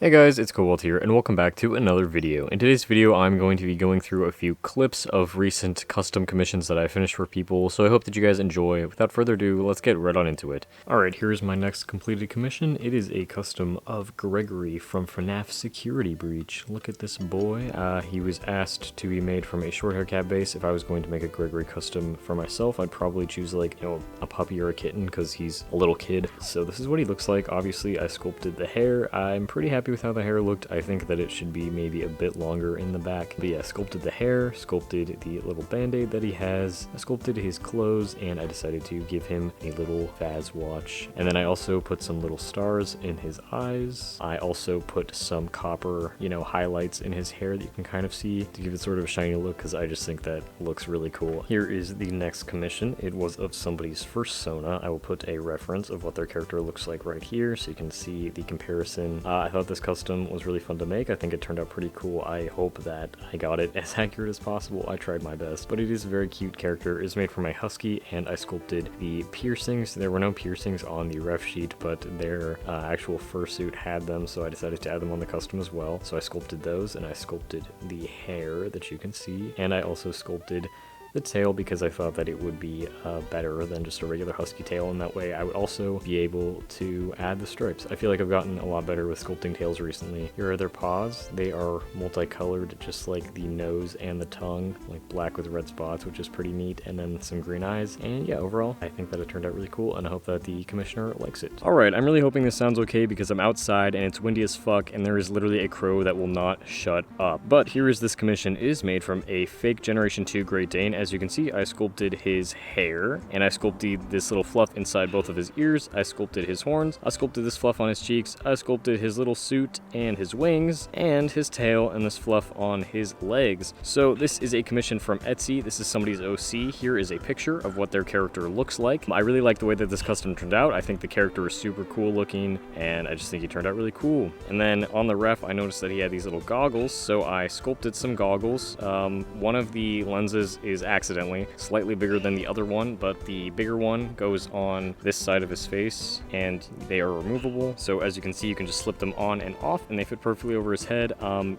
Hey guys, it's Cobalt here, and welcome back to another video. In today's video, I'm going to be going through a few clips of recent custom commissions that I finished for people, so I hope that you guys enjoy. Without further ado, let's get right on into it. Alright, here's my next completed commission. It is a custom of Gregory from FNAF Security Breach. Look at this boy. He was asked to be made from a short hair cat base. If I was going to make a Gregory custom for myself, I'd probably choose like, a puppy or a kitten, because he's a little kid. So this is what he looks like. Obviously, I sculpted the hair. I'm pretty happy with how the hair looked. I think that it should be maybe a bit longer in the back. But yeah, sculpted the hair, sculpted the little band-aid that he has, I sculpted his clothes, and I decided to give him a little Faz watch. And then I also put some little stars in his eyes. I also put some copper, highlights in his hair that you can kind of see to give it sort of a shiny look, because I just think that looks really cool. Here is the next commission. It was of somebody's first Sona. I will put a reference of what their character looks like right here so you can see the comparison. I thought this custom was really fun to make. I think it turned out pretty cool. I hope that I got it as accurate as possible. I tried my best, but it is a very cute character. It is made from a Husky, and I sculpted the piercings. There were no piercings on the ref sheet, but their actual fursuit had them, so I decided to add them on the custom as well. So I sculpted those, and I sculpted the hair that you can see, and I also sculpted the tail because I thought that it would be better than just a regular Husky tail, and that way I would also be able to add the stripes. I feel like I've gotten a lot better with sculpting tails recently. Here are their paws. They are multicolored, just like the nose and the tongue, like black with red spots, which is pretty neat, and then some green eyes. And yeah, overall, I think that it turned out really cool, and I hope that the commissioner likes it. Alright, I'm really hoping this sounds okay because I'm outside and it's windy as fuck, and there is literally a crow that will not shut up. But here is this commission. It is made from a fake Generation 2 Great Dane. As you can see, I sculpted his hair, and I sculpted this little fluff inside both of his ears. I sculpted his horns. I sculpted this fluff on his cheeks. I sculpted his little suit and his wings, and his tail, and this fluff on his legs. So this is a commission from Etsy. This is somebody's OC. Here is a picture of what their character looks like. I really like the way that this custom turned out. I think the character is super cool looking, and I just think he turned out really cool. And then on the ref, I noticed that he had these little goggles, so I sculpted some goggles. One of the lenses is accidentally slightly bigger than the other one, but the bigger one goes on this side of his face, and they are removable. So as you can see, you can just slip them on and off, and they fit perfectly over his head.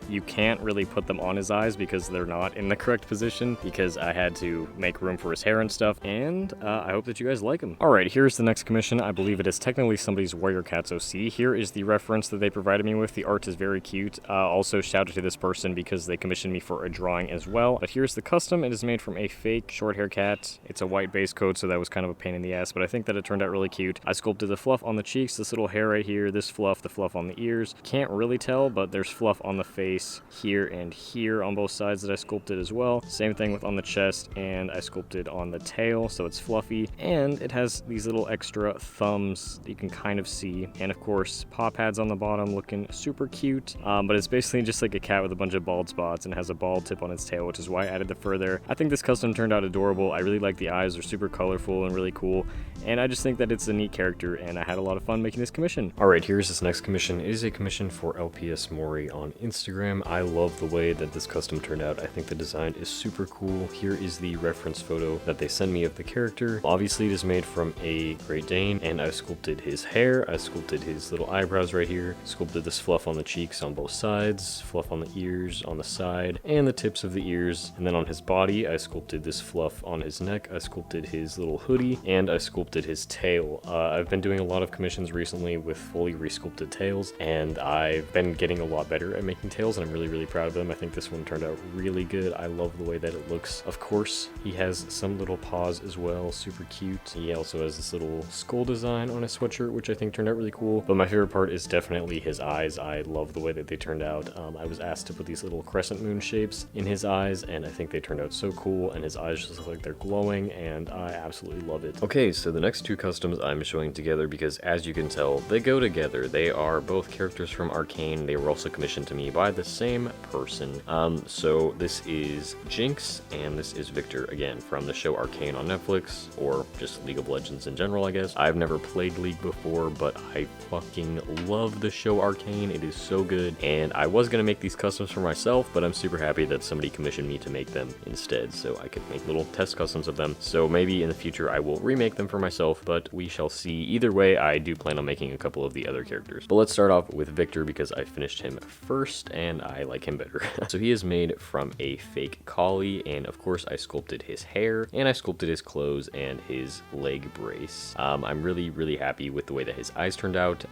You can't really put them on his eyes because they're not in the correct position, because I had to make room for his hair and stuff, and I hope that you guys like them. Alright, here's the next commission. I believe it is technically somebody's Warrior Cats OC. Here is the reference that they provided me with. The art is very cute. Also shout out to this person because they commissioned me for a drawing as well. But here's the custom. It is made from a fake short hair cat. It's a white base coat, so that was kind of a pain in the ass, but I think that it turned out really cute. I sculpted the fluff on the cheeks, this little hair right here, this fluff, the fluff on the ears. Can't really tell, but there's fluff on the face here and here on both sides that I sculpted as well. Same thing with on the chest, and I sculpted on the tail, so it's fluffy, and it has these little extra thumbs that you can kind of see, and of course paw pads on the bottom looking super cute, but it's basically just like a cat with a bunch of bald spots and has a bald tip on its tail, which is why I added the fur there. I think this custom turned out adorable. I really like the eyes. They're super colorful and really cool, and I just think that it's a neat character, and I had a lot of fun making this commission. Alright, here's this next commission. It is a commission for LPS Mori on Instagram. I love the way that this custom turned out. I think the design is super cool. Here is the reference photo that they sent me of the character. Obviously, it is made from a Great Dane, and I sculpted his hair. I sculpted his little eyebrows right here. Sculpted this fluff on the cheeks on both sides, fluff on the ears on the side, and the tips of the ears. And then on his body, I sculpted this fluff on his neck. I sculpted his little hoodie, and I sculpted his tail. I've been doing a lot of commissions recently with fully resculpted tails, and I've been getting a lot better at making tails, and I'm really, really proud of them. I think this one turned out really good. I love the way that it looks. Of course, he has some little paws as well, super cute. He also has this little skull design on his sweatshirt, which I think turned out really cool, but my favorite part is definitely his eyes. I love the way that they turned out. I was asked to put these little crescent moon shapes in his eyes, and I think they turned out so cool, and his eyes just look like they're glowing, and I absolutely love it. Okay, so the next two customs I'm showing together because, as you can tell, they go together. They are both characters from Arcane. They were also commissioned to me by the same person. So this is Jinx, and this is Victor, again, from the show Arcane on Netflix, or just League of Legends in general, I guess. I've never played League before, but I fucking love the show Arcane. It is so good, and I was gonna make these customs for myself, but I'm super happy that somebody commissioned me to make them instead, so so I could make little test customs of them. So maybe in the future I will remake them for myself, but we shall see. Either way, I do plan on making a couple of the other characters. But let's start off with Victor because I finished him first and I like him better. So he is made from a fake collie, and of course I sculpted his hair and I sculpted his clothes and his leg brace. I'm really happy with the way that his eyes turned out.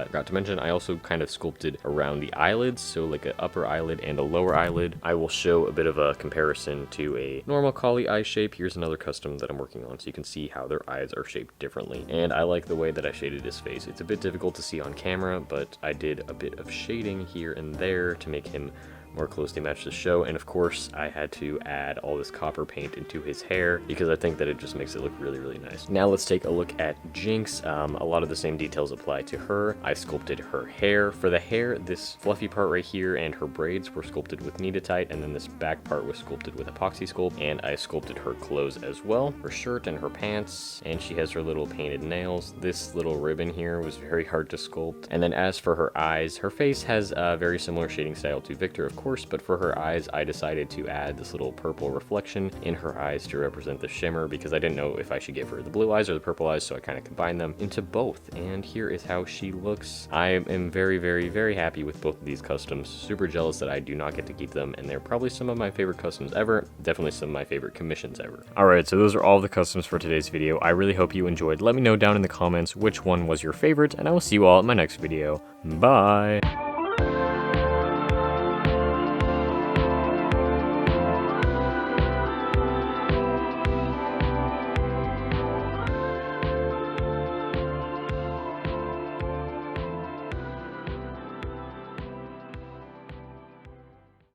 Forgot to mention, I also kind of sculpted around the eyelids, so like an upper eyelid and a lower eyelid. I will show a bit of a comparison to a normal collie eye shape. Here's another custom that I'm working on, so you can see how their eyes are shaped differently. And I like the way that I shaded his face. It's a bit difficult to see on camera, but I did a bit of shading here and there to make him more closely match the show. And of course I had to add all this copper paint into his hair because I think that it just makes it look really nice. Now let's take a look at Jinx. A lot of the same details apply to her. I sculpted her hair. For the hair, this fluffy part right here and her braids were sculpted with Kneadatite, and then this back part was sculpted with Epoxy Sculpt, and I sculpted her clothes as well, her shirt and her pants, and she has her little painted nails. This little ribbon here was very hard to sculpt. And then as for her eyes, her face has a very similar shading style to Victor, of course, but for her eyes, I decided to add this little purple reflection in her eyes to represent the shimmer because I didn't know if I should give her the blue eyes or the purple eyes, so I kind of combined them into both. And here is how she looks. I am very happy with both of these customs. Super jealous that I do not get to keep them, and they're probably some of my favorite customs ever. Definitely some of my favorite commissions ever. Alright, so those are all the customs for today's video. I really hope you enjoyed. Let me know down in the comments which one was your favorite, and I will see you all in my next video. Bye!